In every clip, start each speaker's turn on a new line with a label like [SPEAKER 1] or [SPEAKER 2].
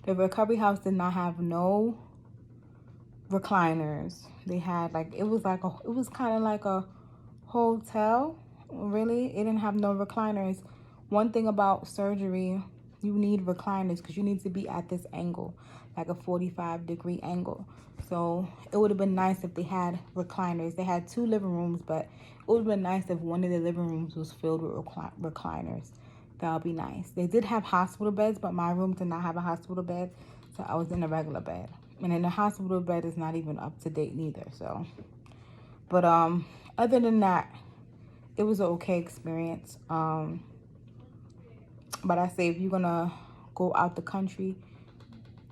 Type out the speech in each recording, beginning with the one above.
[SPEAKER 1] The recovery house did not have no recliners. They had like, it was kind of like a hotel. Really, it didn't have no recliners. One thing about surgery, you need recliners because you need to be at this angle, like a 45-degree angle. So it would have been nice if they had recliners. They had 2 living rooms, but it would have been nice if one of the living rooms was filled with recliners. That would be nice. They did have hospital beds, but my room did not have a hospital bed, so I was in a regular bed. And then the hospital bed is not even up to date neither. So, but other than that, it was an okay experience. But I say, if you're gonna go out the country,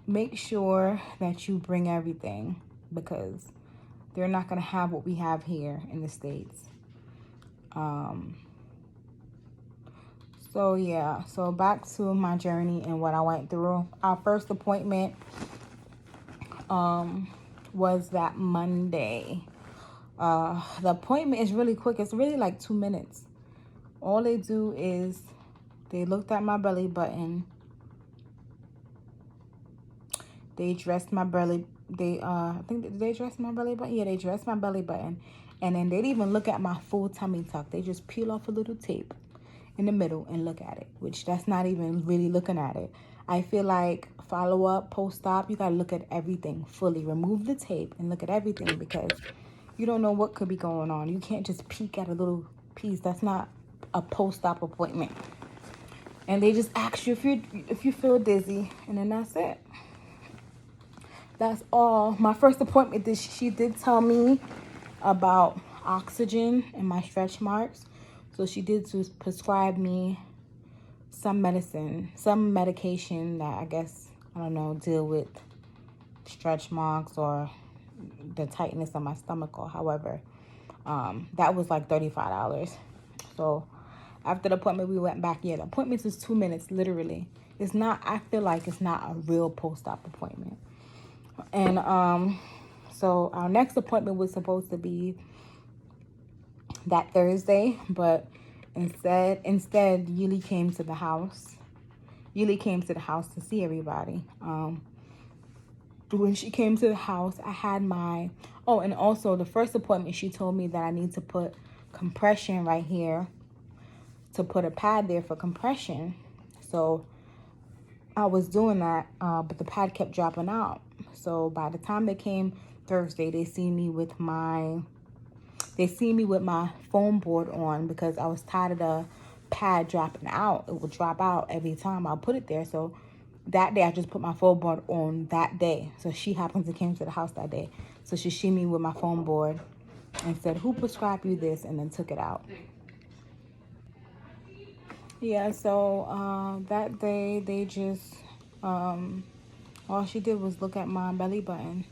[SPEAKER 1] make sure that you bring everything, because they're not gonna have what we have here in the States. So yeah, so back to my journey and what I went through. Our first appointment was that Monday. The appointment is really quick. It's really like 2 minutes. All they do is they looked at my belly button. They dressed my belly. I think, did they dress my belly button? Yeah, they dressed my belly button. And then they didn't even look at my full tummy tuck. They just peel off a little tape in the middle and look at it, which that's not even really looking at it. I feel like follow-up, post-op, you got to look at everything fully. Remove the tape and look at everything, because you don't know what could be going on. You can't just peek at a little piece. That's not a post-op appointment. And they just ask you if you feel dizzy, and then that's it. That's all. My first appointment, she did tell me about oxygen and my stretch marks. So she did prescribe me some medicine, some medication that I guess, I don't know, deal with stretch marks or the tightness of my stomach or however. That was like $35. So after the appointment, we went back. Yeah, the appointment is 2 minutes, literally. It's not, I feel like it's not a real post-op appointment. And so our next appointment was supposed to be that Thursday, but instead Yily came to the house. Yily came to the house to see everybody. When she came to the house, I had my, oh, and also the first appointment, she told me that I need to put compression right here, to put a pad there for compression. So I was doing that, but the pad kept dropping out. So by the time they came Thursday, they see me with my foam board on, because I was tired of the pad dropping out. It would drop out every time I put it there. So that day I just put my foam board on that day. So she happens to came to the house that day. So she see me with my foam board and said, "Who prescribed you this?" and then took it out. Yeah, so that day they just all she did was look at my belly button.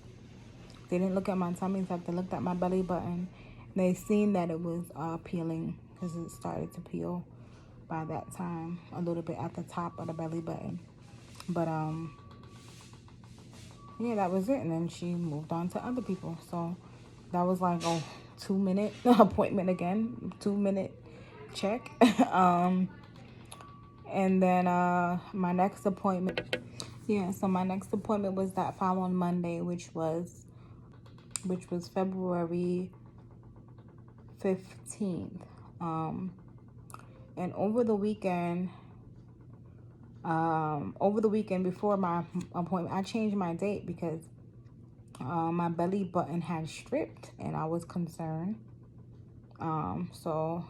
[SPEAKER 1] They didn't look at my tummy tuck. They looked at my belly button. They seen that it was peeling, because it started to peel by that time, a little bit at the top of the belly button. But yeah, that was it. And then she moved on to other people. So that was like a 2 minute appointment again, 2 minute check. And then my next appointment, so my next appointment was that following Monday, which was February 15th. And over the weekend before my appointment, I changed my date because my belly button had stripped and I was concerned. So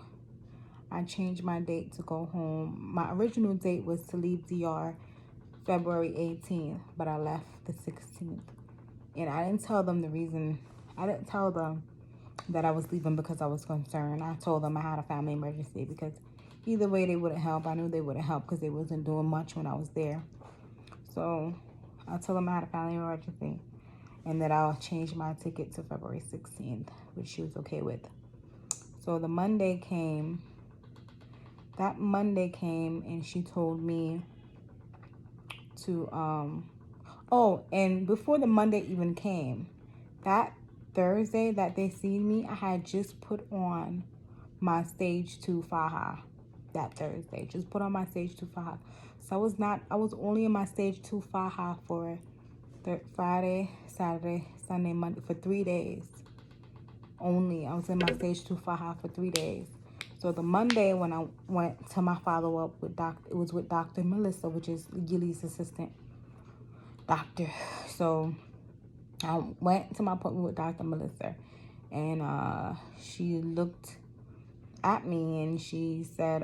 [SPEAKER 1] I changed my date to go home. My original date was to leave DR February 18th, but I left the 16th. And I didn't tell them the reason. I didn't tell them that I was leaving because I was concerned. I told them I had a family emergency, because either way they wouldn't help. I knew they wouldn't help because they wasn't doing much when I was there. So I told them I had a family emergency and that I'll change my ticket to February 16th, which she was okay with. So the Monday came. That Monday came and she told me to, and before the Monday even came, that Thursday that they seen me, I had just put on my stage 2 faja. that Thursday. Just put on my stage 2 Faja. So I was only in my stage 2 Faja for Friday, Saturday, Sunday, Monday, for 3 days. Only. I was in my stage 2 Faja for 3 days. So the Monday when I went to my follow-up with it was with Dr. Melissa, which is Yily's assistant doctor. So I went to my appointment with Dr. Melissa, and she looked at me and she said,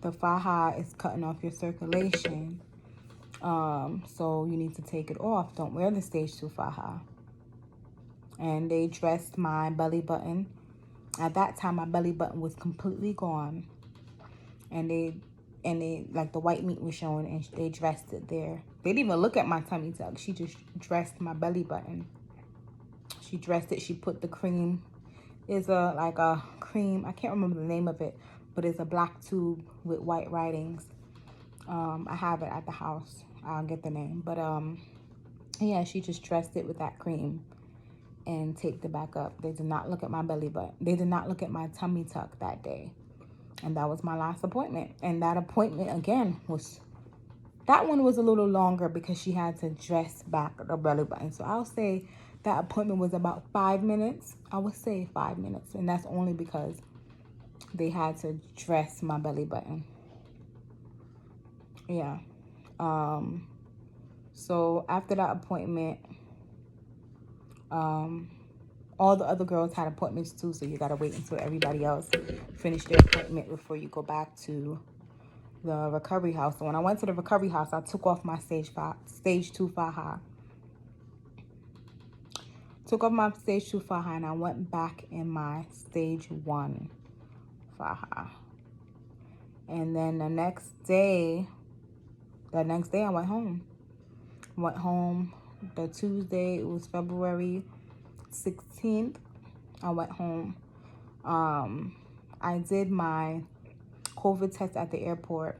[SPEAKER 1] the Faja is cutting off your circulation. So you need to take it off. Don't wear the stage 2 Faja. And they dressed my belly button. At that time, my belly button was completely gone. And they like, the white meat was showing, and they dressed it there. They didn't even look at my tummy tuck. She just dressed my belly button. She dressed it. She put the cream. It's like a cream. I can't remember the name of it, but it's a black tube with white writings. I have it at the house. I'll get the name. But yeah, she just dressed it with that cream and taped it back up. They did not look at my belly button. They did not look at my tummy tuck that day. And that was my last appointment. And that appointment, again, that one was a little longer because she had to dress back the belly button. So I'll say that appointment was about 5 minutes. I would say 5 minutes. And that's only because they had to dress my belly button. Yeah. So after that appointment, all the other girls had appointments too, so you gotta wait until everybody else finish their appointment before you go back to the recovery house. So when I went to the recovery house, I took off my stage 2 Faja. Took off my stage 2 Faja, and I went back in my stage 1 Faja. And then the next day I went home. Went home the Tuesday. It was February 16th. I went home. I did my COVID test at the airport.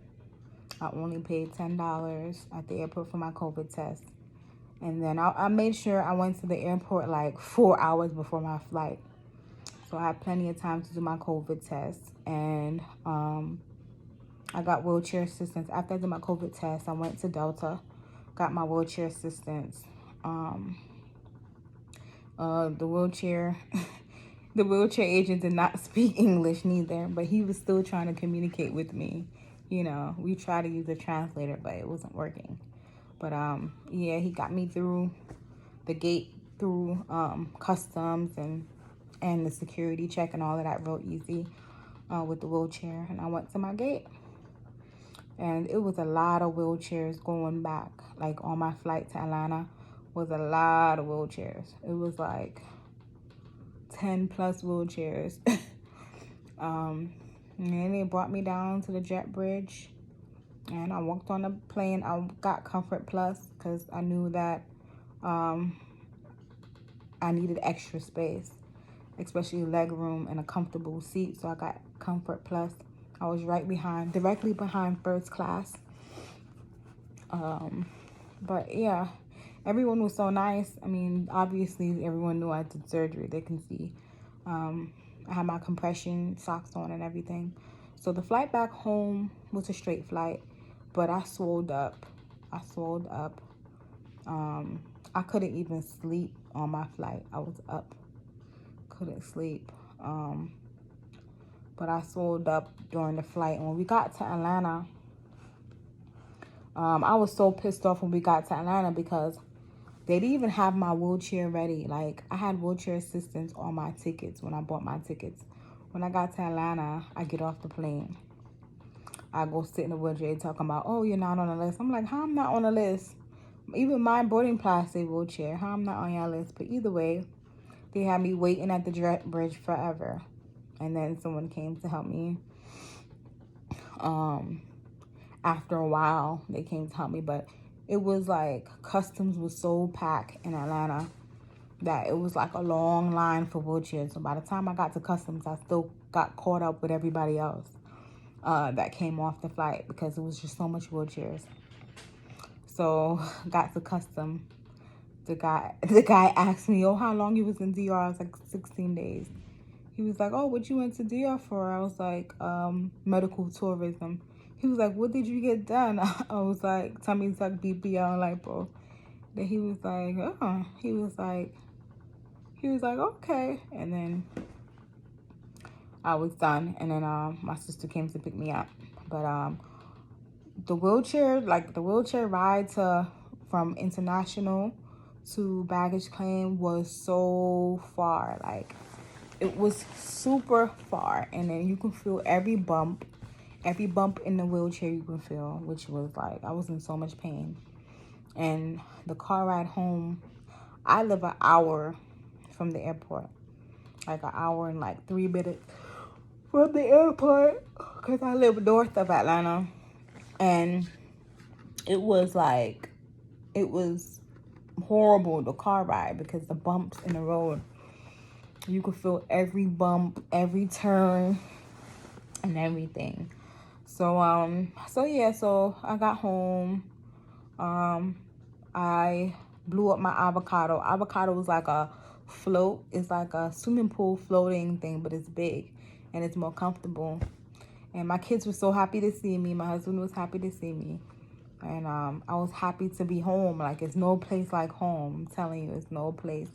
[SPEAKER 1] I only paid $10 at the airport for my COVID test. And then I made sure I went to the airport like 4 hours before my flight. So I had plenty of time to do my COVID test. And I got wheelchair assistance. After I did my COVID test, I went to Delta, got my wheelchair assistance. The wheelchair agent did not speak English neither, but he was still trying to communicate with me. You know, we tried to use a translator, but it wasn't working. But yeah, he got me through the gate, through customs and the security check and all of that real easy with the wheelchair. And I went to my gate. And it was a lot of wheelchairs going back. Like on my flight to Atlanta was a lot of wheelchairs. It was like 10 plus wheelchairs. And then they brought me down to the jet bridge. And I walked on the plane. I got Comfort Plus because I knew that I needed extra space, especially leg room and a comfortable seat. So I got Comfort Plus. I was directly behind first class. But yeah, everyone was so nice. I mean, obviously everyone knew I did surgery. They can see. I had my compression socks on and everything. So the flight back home was a straight flight, but I swelled up. I couldn't even sleep on my flight. I was up, couldn't sleep. But I swelled up during the flight. And when we got to Atlanta, I was so pissed off when we got to Atlanta because they didn't even have my wheelchair ready. Like, I had wheelchair assistance on my tickets when I bought my tickets. When I got to Atlanta, I get off the plane. I go sit in the wheelchair talking about, oh, you're not on the list. I'm like, how I'm not on the list? Even my boarding pass say wheelchair. How I'm not on your list? But either way, they had me waiting at the jet bridge forever. And then someone came to help me. After a while, they came to help me. But it was like customs was so packed in Atlanta that it was like a long line for wheelchairs. So by the time I got to customs, I still got caught up with everybody else that came off the flight because it was just so much wheelchairs. So got to custom. The guy asked me, oh, how long you was in DR? I was like 16 days. He was like, oh, what you went to DR for? I was like, medical tourism. He was like, what did you get done? I was like, tummy tuck, BBL, and lipo. Then he was like, oh. He was like, okay. And then I was done. And then my sister came to pick me up. But the wheelchair ride from international to baggage claim was so far. Like, it was super far. And then you can feel every bump in the wheelchair you can feel, which was like, I was in so much pain. And the car ride home, I live an hour from the airport, like an hour and like 3 minutes from the airport, because I live north of Atlanta. And it was horrible, the car ride, because the bumps in the road, you could feel every bump, every turn, and everything. So I got home. I blew up my avocado. Avocado was like a float. It's like a swimming pool floating thing, but it's big and it's more comfortable. And my kids were so happy to see me. My husband was happy to see me. And I was happy to be home. Like, it's no place like home. I'm telling you, it's no place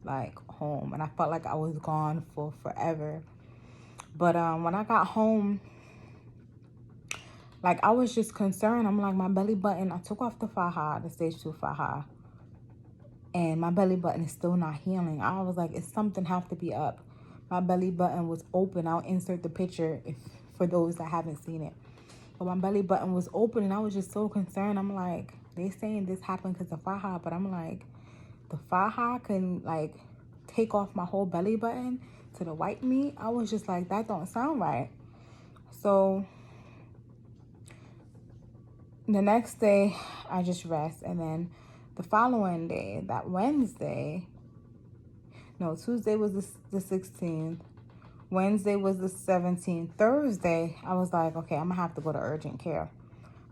[SPEAKER 1] like home. And I felt like I was gone for forever. But when I got home, like, I was just concerned. I'm like, my belly button, I took off the faja, the stage 2 faja, and my belly button is still not healing. I was like, it's something have to be up. My belly button was open. I'll insert the picture for those that haven't seen it. But my belly button was open, and I was just so concerned. I'm like, they saying this happened because of faja, but I'm like, the faja can, like, take off my whole belly button to the white meat? I was just like, that don't sound right. So the next day, I just rest. And then the following day, that Wednesday, no, Tuesday was the 16th. Wednesday was the 17th. Thursday, I was like, okay, I'm going to have to go to urgent care.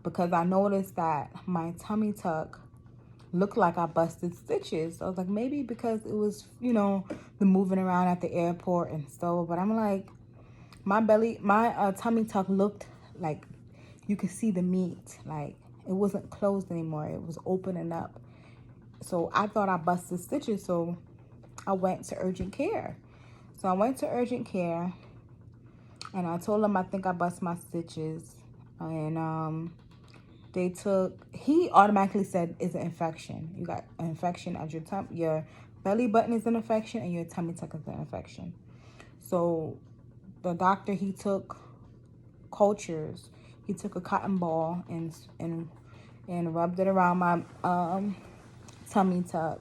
[SPEAKER 1] Because I noticed that my tummy tuck looked like I busted stitches. So I was like, maybe because it was, the moving around at the airport and stuff. But I'm like, my tummy tuck looked like you could see the meat. Like, it wasn't closed anymore. It was opening up. So I thought I busted stitches. So I went to urgent care. So I went to urgent care, and I told them I think I bust my stitches. And he automatically said it's an infection. You got an infection at your belly button is an infection, and your tummy tuck is an infection. So the doctor, he took cultures. He took a cotton ball and rubbed it around my tummy tuck,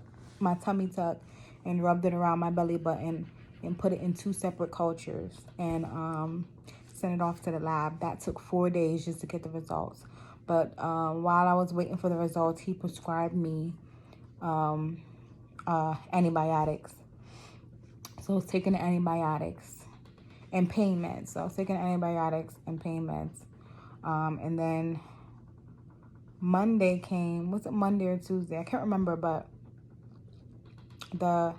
[SPEAKER 1] and rubbed it around my belly button and put it in 2 separate cultures and sent it off to the lab. That took 4 days just to get the results. But while I was waiting for the results, he prescribed me antibiotics. So I was taking the antibiotics and pain meds. So I was taking antibiotics and pain meds. And then Monday came. Was it Monday or Tuesday? I can't remember, but the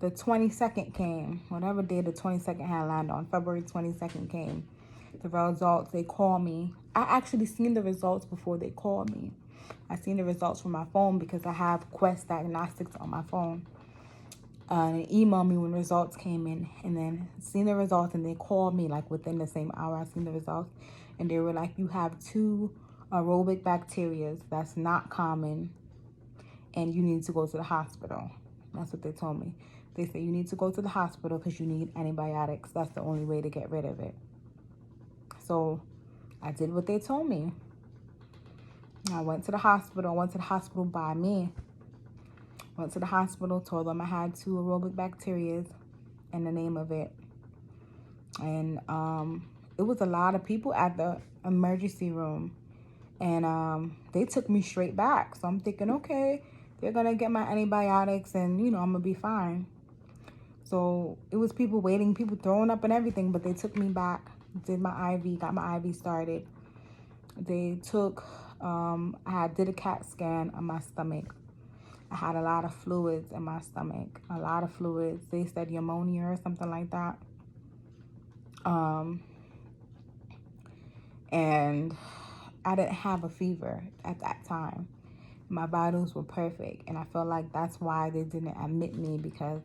[SPEAKER 1] 22nd came. Whatever day the 22nd had landed on, February 22nd came. The results, they called me. I actually seen the results before they called me. I seen the results from my phone because I have Quest Diagnostics on my phone. And they emailed me when results came in, and then seen the results, and they called me like within the same hour I seen the results. And they were like, you have 2 aerobic bacteria. That's not common, and you need to go to the hospital. That's what they told me. They said you need to go to the hospital because you need antibiotics. That's the only way to get rid of it. So I did what they told me. I went to the hospital. By me. Went to the hospital, told them I had 2 aerobic bacteria and the name of it. And it was a lot of people at the emergency room. And they took me straight back. So I'm thinking, okay, they're going to get my antibiotics and, I'm going to be fine. So it was people waiting, people throwing up and everything. But they took me back, did my IV, got my IV started. They took, I did a CAT scan on my stomach. I had a lot of fluids in my stomach, a lot of fluids. They said pneumonia or something like that. And I didn't have a fever at that time. My vitals were perfect, and I felt like that's why they didn't admit me, because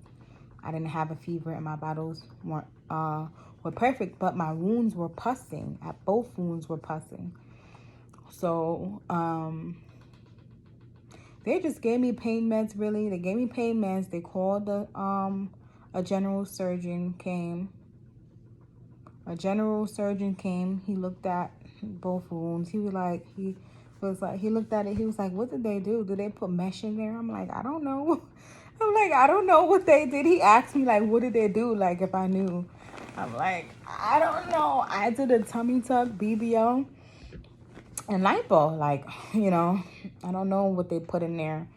[SPEAKER 1] I didn't have a fever and my vitals were perfect, but my wounds were pussing. Both wounds were pussing. So they just gave me pain meds. Really, they gave me pain meds. They called a general surgeon came. A general surgeon came. He looked at both wounds. He looked at it. He was like, "What did they do? Did they put mesh in there?" I'm like, "I don't know." I'm like, "I don't know what they did." He asked me, like, "What did they do?" Like, if I knew. I'm like, "I don't know." I did a tummy tuck, BBL, and Lipo. Like, I don't know what they put in there.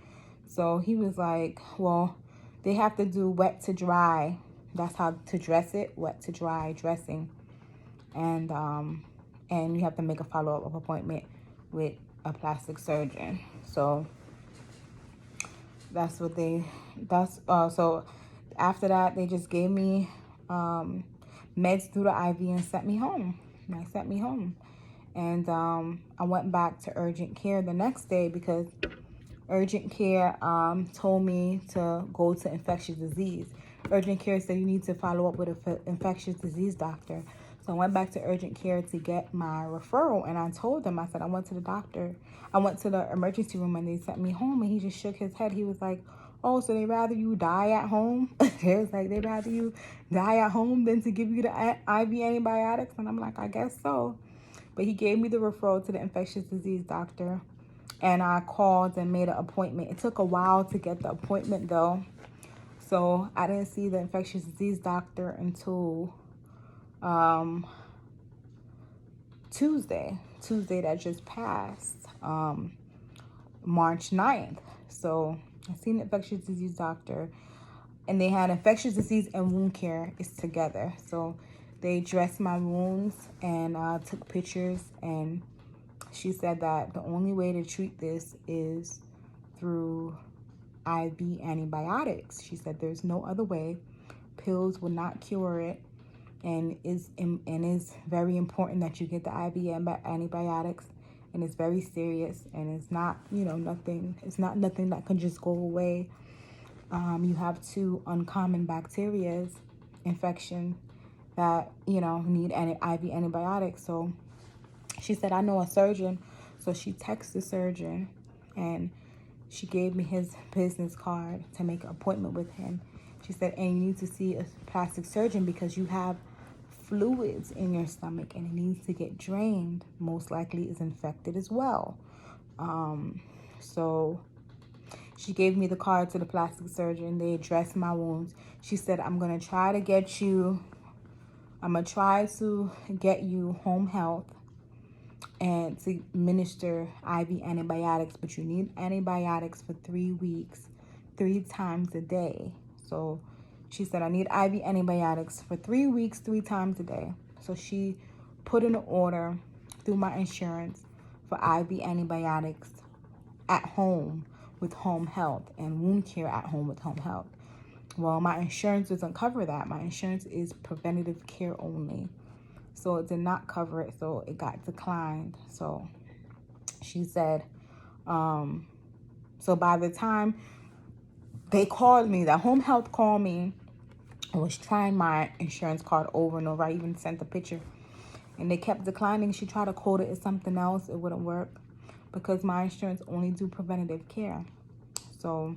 [SPEAKER 1] So he was like, "Well, they have to do wet to dry. That's how to dress it, wet to dry dressing. And you have to make a follow-up appointment with a plastic surgeon." So so after that, they just gave me meds through the IV and sent me home. And I went back to urgent care the next day, because urgent care told me to go to infectious disease. Urgent care said you need to follow up with an infectious disease doctor. So I went back to urgent care to get my referral, and I told them, I said, I went to the doctor. I went to the emergency room, and they sent me home, and he just shook his head. He was like, "Oh, so they rather you die at home?" It was like, "They rather you die at home than to give you the IV antibiotics?" And I'm like, "I guess so." But he gave me the referral to the infectious disease doctor, and I called and made an appointment. It took a while to get the appointment, though. So I didn't see the infectious disease doctor until Tuesday that just passed, March 9th. So I seen the infectious disease doctor, and they had infectious disease and wound care is together. So they dressed my wounds and took pictures, and she said that the only way to treat this is through IV antibiotics. She said there's no other way. Pills will not cure it, and is very important that you get the IV antibiotics, and it's very serious, and it's not nothing. It's not nothing that can just go away. You have two uncommon bacterias infection that need IV antibiotics. So she said, "I know a surgeon." So she texted the surgeon, and she gave me his business card to make an appointment with him. She said, "And you need to see a plastic surgeon because you have fluids in your stomach, and it needs to get drained. Most likely is infected as well." So she gave me the card to the plastic surgeon. They addressed my wounds. She said, I'm going to try to get you home health and to administer IV antibiotics, but you need antibiotics for 3 weeks, 3 times a day. So she said, I need IV antibiotics for 3 weeks, 3 times a day. So she put in an order through my insurance for IV antibiotics at home with home health, and wound care at home with home health. Well, my insurance doesn't cover that. My insurance is preventative care only. So it did not cover it, so it got declined. So she said, so by the time they called me, the home health called me, I was trying my insurance card over and over. I even sent a picture, and they kept declining. She tried to code it as something else. It wouldn't work because my insurance only do preventative care. So,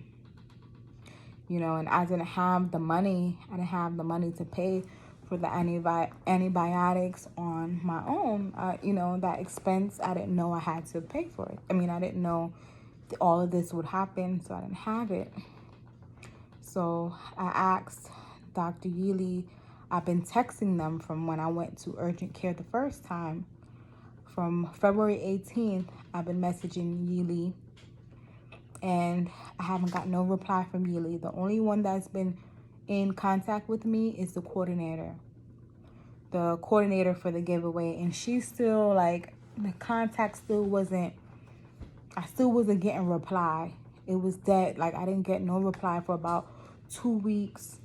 [SPEAKER 1] and I didn't have the money. I didn't have the money to pay for the antibiotics on my own. That expense, I didn't know I had to pay for it. I didn't know all of this would happen, so I didn't have it. So I asked Dr. Yily. I've been texting them from when I went to urgent care the first time. From February 18th, I've been messaging Yily, and I haven't got no reply from Yily. The only one that's been in contact with me is the coordinator for the giveaway, and she's still the contact still wasn't, I still wasn't getting a reply. It was dead. I didn't get no reply for about 2 weeks.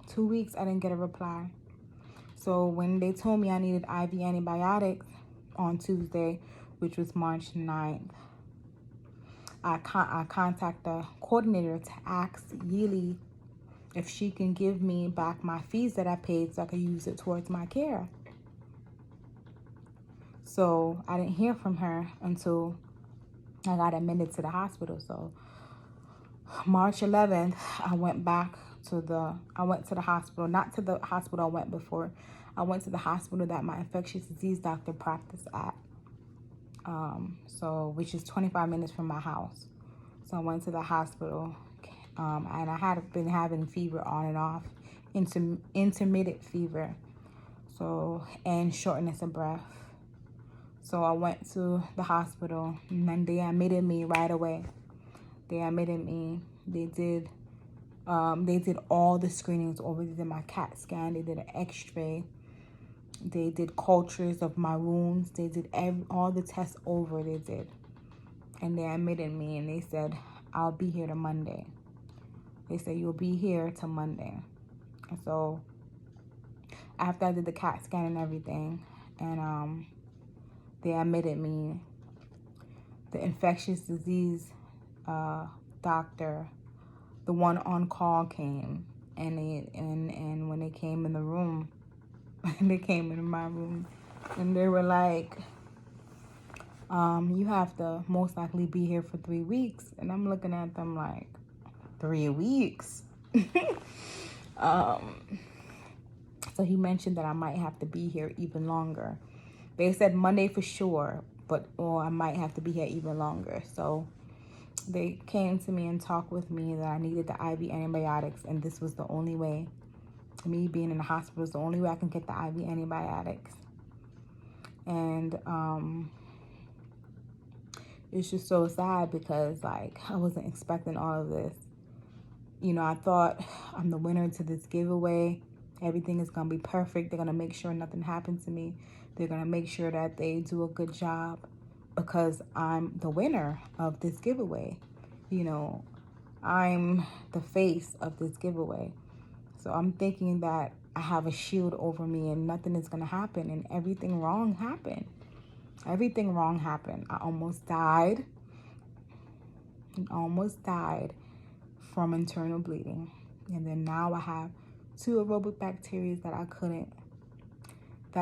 [SPEAKER 1] 2 weeks I didn't get a reply. So when they told me I needed IV antibiotics on Tuesday, which was March 9th, I contact the coordinator to ask Yily if she can give me back my fees that I paid so I could use it towards my care. So I didn't hear from her until I got admitted to the hospital. So March 11th, I went to the hospital, not to the hospital I went before. I went to the hospital that my infectious disease doctor practiced at, which is 25 minutes from my house. So I went to the hospital, and I had been having fever on and off, intermittent fever, and shortness of breath. So I went to the hospital, and then they admitted me right away. They admitted me. They did all the screenings over. They did my CAT scan. They did an X-ray. They did cultures of my wounds. They did all the tests over. They did, and they admitted me. And they said, "I'll be here to Monday." They said, "You'll be here to Monday." And so after I did the CAT scan and everything, and they admitted me, the infectious disease doctor, the one on call, came, and when they came in the room, they came into my room, and they were like, you have to most likely be here for 3 weeks. And I'm looking at them like, 3 weeks? So he mentioned that I might have to be here even longer. They said Monday for sure, or I might have to be here even longer. So they came to me and talked with me that I needed the IV antibiotics, and this was the only way. Me being in the hospital is the only way I can get the IV antibiotics. And it's just so sad because, like, I wasn't expecting all of this. You know, I thought I'm the winner to this giveaway. Everything is going to be perfect. They're going to make sure nothing happens to me. They're going to make sure that they do a good job because I'm the winner of this giveaway. You know, I'm the face of this giveaway. So I'm thinking that I have a shield over me and nothing is going to happen, and everything wrong happened. Everything wrong happened. I almost died. From internal bleeding. And then now I have 2 aerobic bacteria that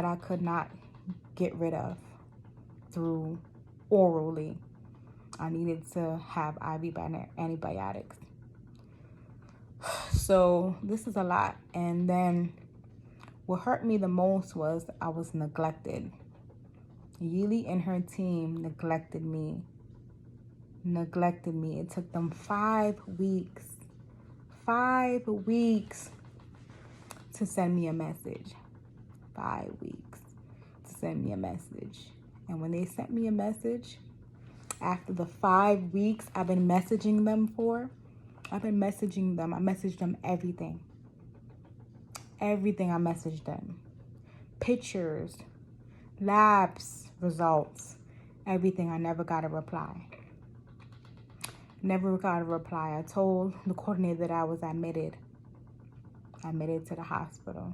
[SPEAKER 1] I could not get rid of through orally. I needed to have IV antibiotics. So this is a lot. And then what hurt me the most was I was neglected. Yily and her team neglected me. It took them 5 weeks. 5 weeks to send me a message. 5 weeks to send me a message. And when they sent me a message, after the 5 weeks I've been messaging them, I messaged them everything. Everything I messaged them. Pictures, labs, results, everything. I never got a reply. I told the coordinator that I was admitted to the hospital.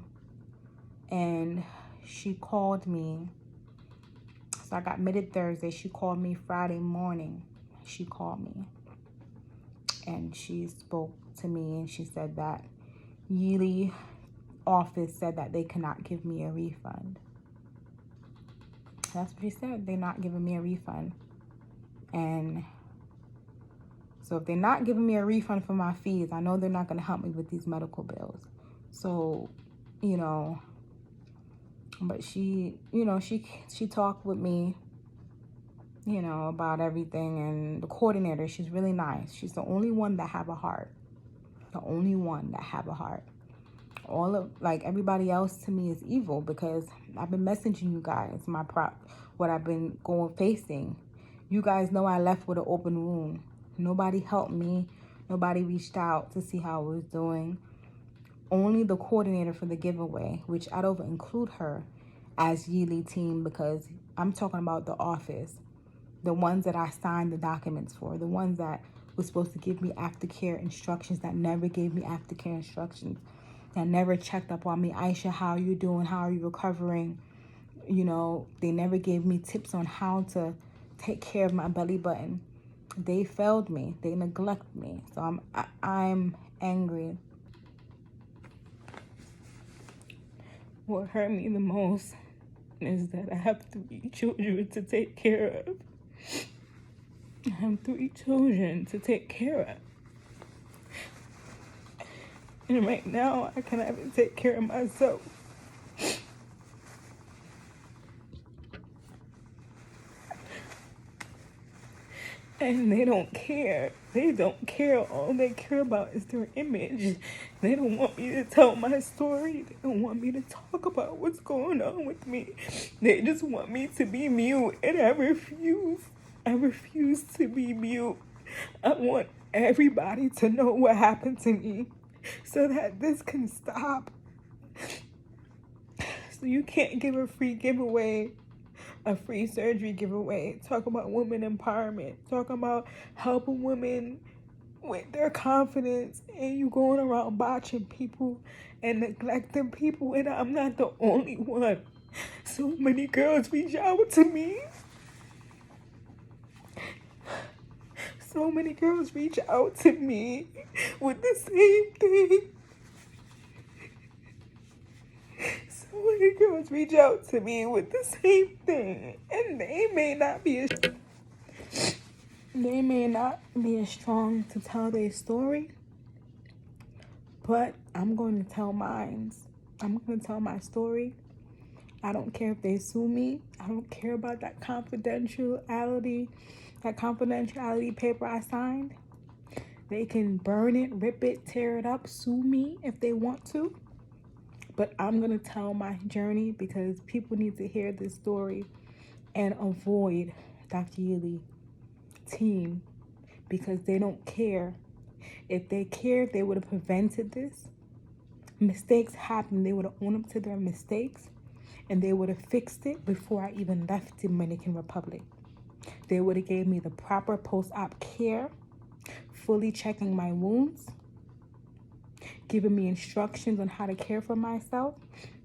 [SPEAKER 1] And she called me. So I got admitted Thursday. She called me Friday morning. And she spoke to me and she said that Yily office said that they cannot give me a refund. That's what she said. They're not giving me a refund. And so if they're not giving me a refund for my fees, I know they're not going to help me with these medical bills. So, you know, but she talked with me, you know, about everything. And the coordinator, she's really nice. She's the only one that have a heart. All of, like, everybody else to me is evil because I've been messaging you guys what I've been facing. You guys know I left with an open wound. Nobody helped me. Nobody reached out to see how I was doing. Only the coordinator for the giveaway, which I don't include her as Yily team because I'm talking about the office. The ones that I signed the documents for. The ones that was supposed to give me aftercare instructions that never gave me aftercare instructions. They never checked up on me. Aisha, how are you doing? How are you recovering? You know, they never gave me tips on how to take care of my belly button. They failed me. They neglect me. So I'm angry. What hurt me the most is that I have 3 children to take care of. I have 3 children to take care of. And right now, I cannot even take care of myself. And they don't care. They don't care. All they care about is their image. They don't want me to tell my story. They don't want me to talk about what's going on with me. They just want me to be mute. And I refuse. I refuse to be mute. I want everybody to know what happened to me so that this can stop. So you can't give a free giveaway, a free surgery giveaway. Talk about women empowerment. Talk about helping women with their confidence, and you going around botching people and neglecting people. And I'm not the only one. So many girls reach out to me. So many girls reach out to me with the same thing. So many girls reach out to me with the same thing, and they may not be as strong to tell their story, but I'm going to tell mine. I'm going to tell my story. I don't care if they sue me. I don't care about that confidentiality paper I signed. They can burn it, rip it, tear it up, sue me if they want to. But I'm going to tell my journey because people need to hear this story and avoid Dr. Yily team because they don't care. If they cared, they would have prevented this. Mistakes happen. They would have owned up to their mistakes and they would have fixed it before I even left Dominican Republic. They would have gave me the proper post-op care, fully checking my wounds, giving me instructions on how to care for myself,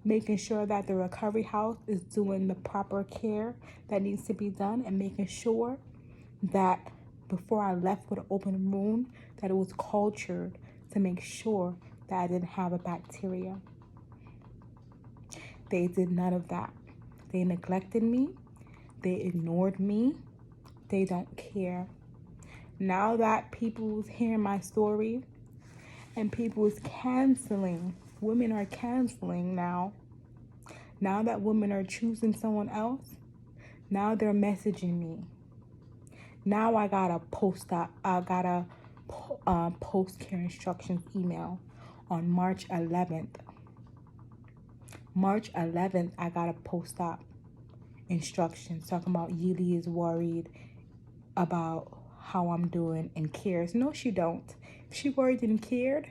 [SPEAKER 1] making sure that the recovery house is doing the proper care that needs to be done, and making sure that before I left with an open wound, that it was cultured to make sure that I didn't have a bacteria. They did none of that. They neglected me. They ignored me. They don't care. Now that people's hearing my story and people is canceling, women are canceling now. Now that women are choosing someone else, now they're messaging me. Now I got a post-care instructions email on March 11th. March 11th, I got a post-op instructions talking about Yily is worried about how I'm doing and cares. No, she don't. If she worried and cared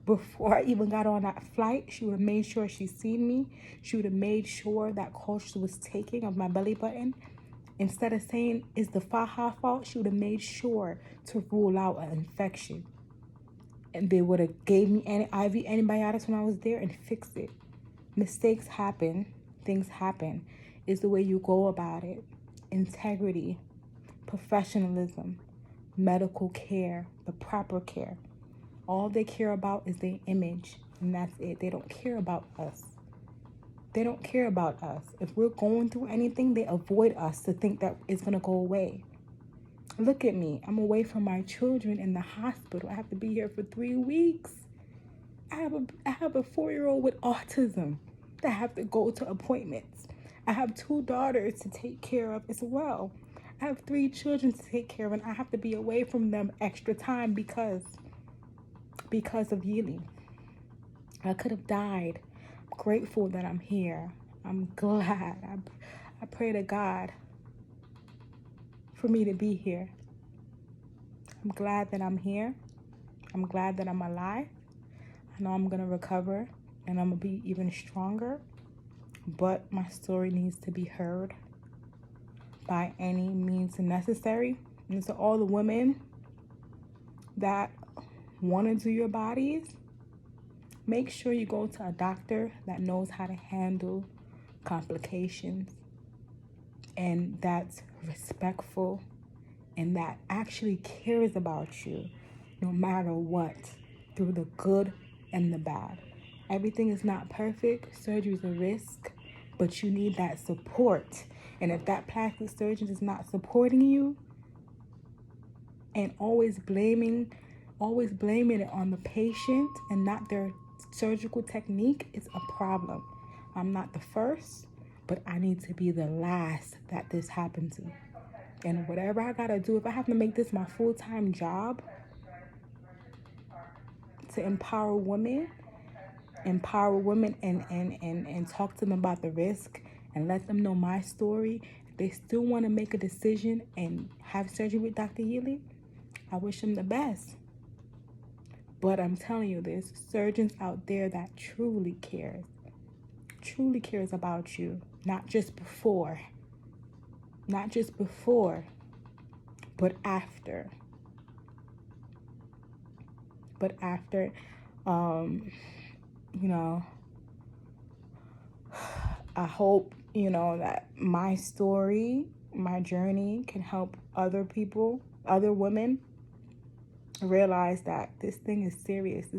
[SPEAKER 1] before I even got on that flight, she would have made sure she seen me. She would have made sure that culture was taking of my belly button. Instead of saying, is the faja fault, she would have made sure to rule out an infection. And they would have gave me IV antibiotics when I was there and fixed it. Mistakes happen. Things happen. It's the way you go about it. Integrity, professionalism, medical care, the proper care. All they care about is their image, and that's it. They don't care about us. They don't care about us. If we're going through anything, they avoid us to think that it's going to go away. Look at me. I'm away from my children in the hospital. I have to be here for 3 weeks. I have a 4-year-old with autism that have to go to appointments. I have 2 daughters to take care of as well. I have 3 children to take care of, and I have to be away from them extra time because of Yily. I could have died. I'm grateful that I'm here. I'm glad. I pray to God for me to be here. I'm glad that I'm here. I'm glad that I'm alive. I know I'm going to recover and I'm going to be even stronger. But my story needs to be heard by any means necessary. And so all the women that want to do your bodies, Make sure you go to a doctor that knows how to handle complications and that's respectful and that actually cares about you no matter what, through the good and the bad. Everything is not perfect. Surgery is a risk, but you need that support. And if that plastic surgeon is not supporting you and always blaming it on the patient and not their surgical technique, it's a problem. I'm not the first, but I need to be the last that this happened to. And whatever I gotta do, if I have to make this my full-time job to empower women and talk to them about the risk and let them know my story, if they still want to make a decision and have surgery with Dr. Yily, I wish them the best. But I'm telling you, there's surgeons out there that truly cares about you, not just before, but after. You know, I hope, that my story, my journey can help other people, other women realize that this thing is serious.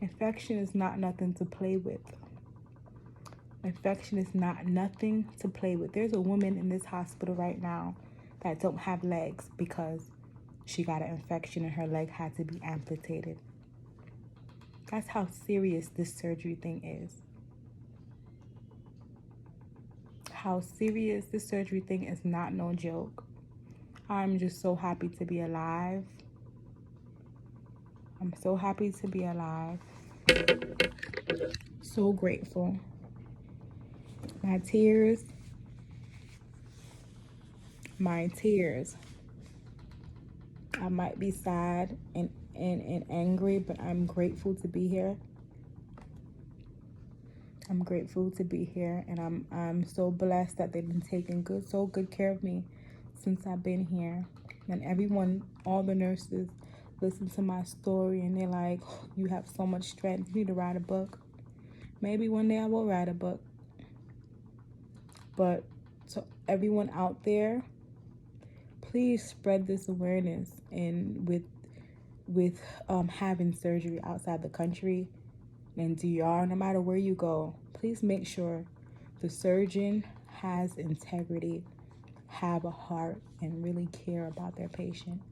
[SPEAKER 1] Infection is not nothing to play with. Infection is not nothing to play with. There's a woman in this hospital right now that don't have legs because she got an infection and her leg had to be amputated. That's how serious this surgery thing is. How serious this surgery thing is not no joke. I'm just so happy to be alive. I'm so happy to be alive. So grateful. My tears. I might be sad and angry, but I'm grateful to be here. I'm grateful to be here, and I'm so blessed that they've been taking so good care of me since I've been here. And everyone, all the nurses, listen to my story and they're like, oh, you have so much strength, you need to write a book. Maybe one day I will write a book. But to everyone out there, please spread this awareness and with having surgery outside the country and DR, no matter where you go, please make sure the surgeon has integrity, have a heart, and really care about their patient.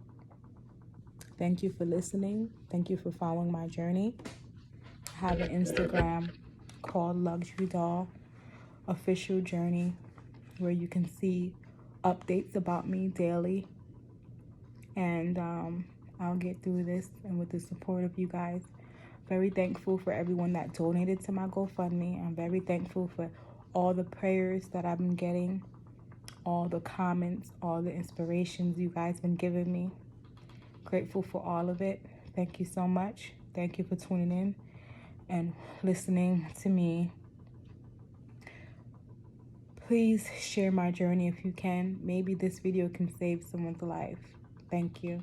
[SPEAKER 1] Thank you for listening. Thank you for following my journey. I have an Instagram called Luxury Doll Official Journey, where you can see updates about me daily. And I'll get through this, and with the support of you guys. Very thankful for everyone that donated to my GoFundMe. I'm very thankful for all the prayers that I've been getting, all the comments, all the inspirations you guys been giving me. Grateful for all of it. Thank you so much. Thank you for tuning in and listening to me. Please share my journey if you can. Maybe this video can save someone's life. Thank you.